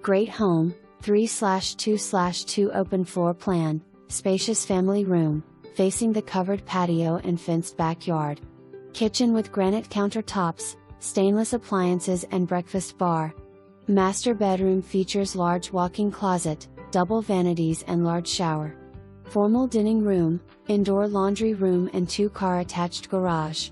Great home, 3/2/2 open floor plan, spacious family room, facing the covered patio and fenced backyard. Kitchen with granite countertops, stainless appliances and breakfast bar. Master bedroom features large walk-in closet, double vanities and large shower. Formal dining room, indoor laundry room and two-car attached garage.